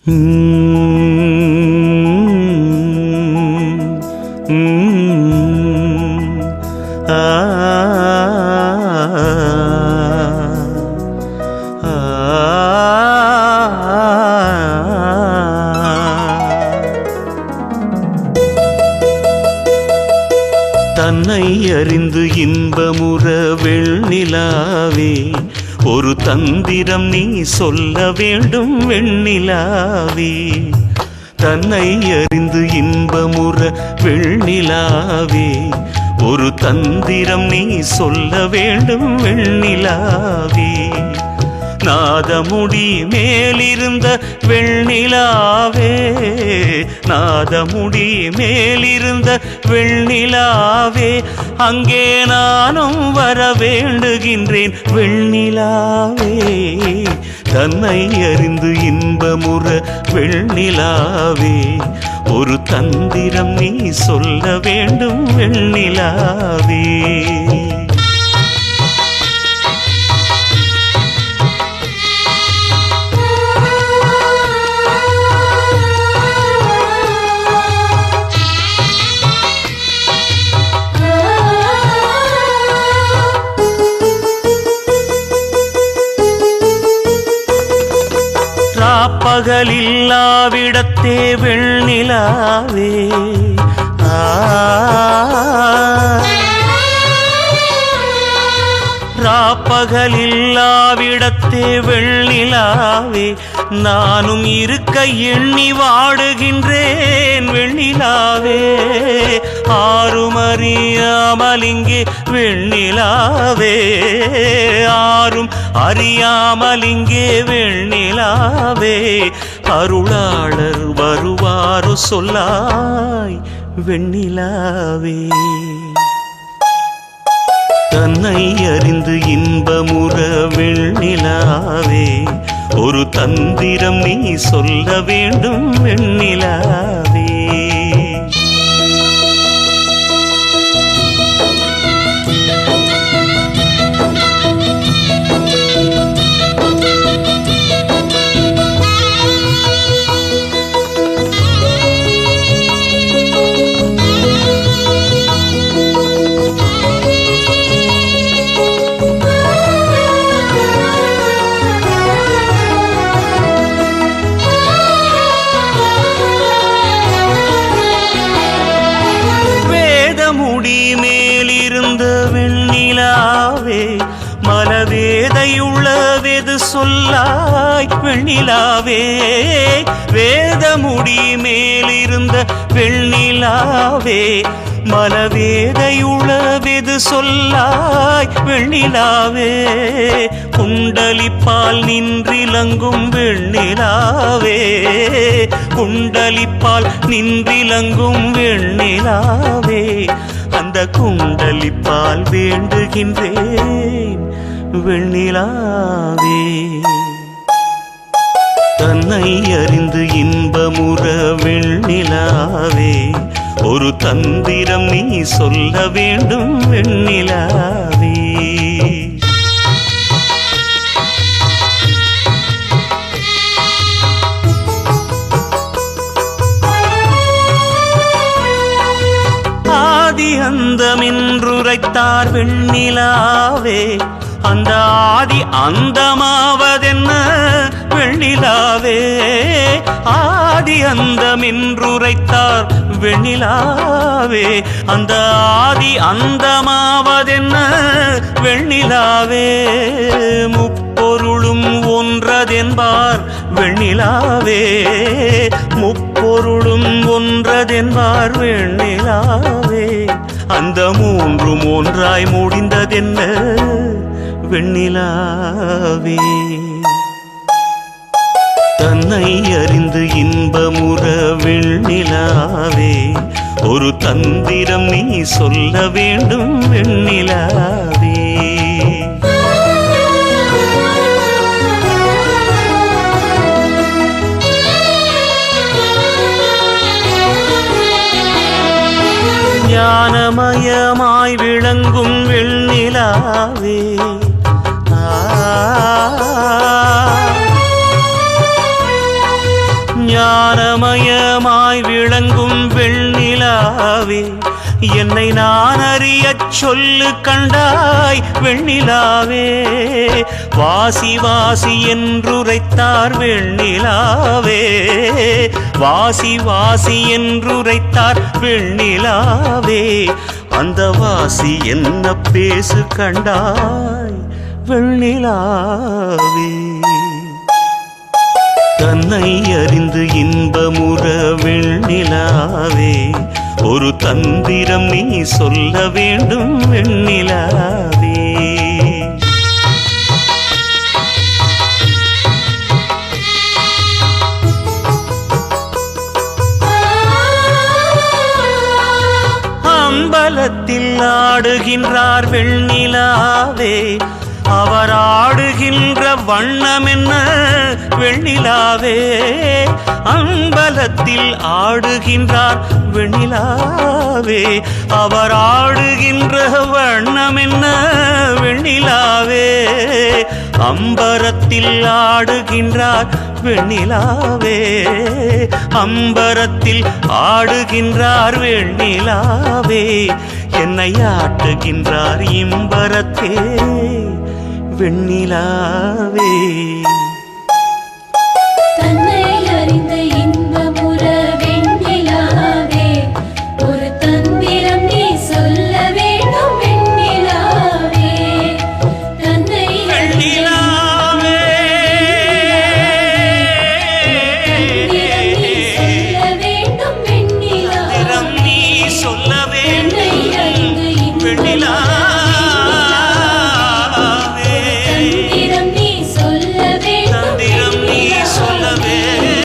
தன்னை அறிந்து இன்பமுற வெண்ணிலாவே ஒரு தந்திரம் நீ சொல்ல வேண்டும் வெண்ணிலாவே. தன்னை அறிந்து இன்பமுற வெண்ணிலாவே ஒரு தந்திரம் நீ சொல்ல வேண்டும் வெண்ணிலாவே. நாதமுடி மேலிருந்த வெண்ணிலாவே, நாதமுடி மேலிருந்த வெண்ணிலாவே, அங்கே நானும் வர வேண்டுகின்றேன் வெண்ணிலாவே. தன்னை அறிந்து இன்பமுற வெண்ணிலாவே ஒரு தந்திரம் நீ சொல்ல வேண்டும் வெண்ணிலாவே. பகலில்லாவிடத்தே வெண்ணிலாவே, ராப்பகலில்லாவிடத்தே வெண்ணிலாவே, நானும் இருக்க எண்ணி வாடுகின்றேன் வெண்ணிலாவே. ஆரும் அறியாமல் இங்கே வெண்ணிலாவே, ஆரும் அறியாமல் இங்கே வெண்ணிலாவே, அருளாளர் வருவாரோ சொல்லாய் வெண்ணிலாவே. தன்னை அறிந்து இன்பமுற வெண்ணிலாவே ஒரு தந்திரம் நீ சொல்ல வேண்டும் வெண்ணிலாவே. மேலிருந்த வெண்ணிலாவே மலவேதையுள்ள வெது சொல்லாய் வெண்ணிலாவே. வேதமுடி மேலிருந்த வெண்ணிலாவே மலவேதையுள்ள வெது சொல்லாய் வெண்ணிலாவே. குண்டலிப்பால் நின்றிலங்கும் வெண்ணிலாவே, குண்டலிப்பால் நின்றிலங்கும் வெண்ணிலாவே, அந்த குண்டலிப்பால் வேண்டுகின்றேன் வெண்ணிலாவே. தன்னை அறிந்து இன்பமுற வெண்ணிலாவே ஒரு தந்திரம் நீ சொல்ல வேண்டும் வெண்ணிலாவே. ஆதி அந்தமென்றுரைத்தார் வெண்ணிலாவே, அந்த ஆதி அந்தமாவதென்ன வெண்ணிலாவே. ஆதி அந்தமென்றுரைத்தார் வெண்ணிலாவே, அந்த ஆதி அந்தமாவதென்ன வெண்ணிலாவே. முப்பொருளும் ஒன்றதென்பார் வெண்ணிலாவே, முப்பொருளும் ஒன்றதென்பார் வெண்ணிலாவே, அந்த மூன்றும் ஒன்றாய் முடிந்ததென்ன வெண்ணிலாவே. தன்னை அறிந்து இன்பமுற வெண்ணிலாவே ஒரு தந்திரம் நீ சொல்ல வேண்டும் வெண்ணிலாவே. ஞானமயமாய் விளங்கும் வெண்ணிலாவே, ஞானமயமாய் விளங்கும் வெண்ணிலாவே என்னை நான் அறியச் சொல்லு கண்டாய் வெண்ணிலாவே வாசி வாசி என்றுரைத்தார் வெண்ணிலாவே வாசி வாசி என்றுரைத்தார் வெண்ணிலாவே அந்த வாசி என்ன பேசு கண்டாய் வெண்ணிலாவே தன்னை அறிந்து இன்பமுற வெண்ணிலாவே ஒரு தந்திரம் நீ சொல்ல வேண்டும் வெண்ணிலாவே அம்பலத்தில் ஆடுகின்றார் வெண்ணிலாவே அவர் ஆடுகின்ற வண்ணம் என்ன வெண்ணிலாவே அம்பலத்தில் ஆடுகின்றார் வெண்ணிலாவே அவர் ஆடுகின்ற வண்ணம் என்ன வெண்ணிலாவே அம்பரத்தில் ஆடுகின்றார் வெண்ணிலாவே அம்பரத்தில் ஆடுகின்றார் வெண்ணிலாவே என்னை ஆட்டுகின்றார் இம்பரத்தே வெண்ணிலாவே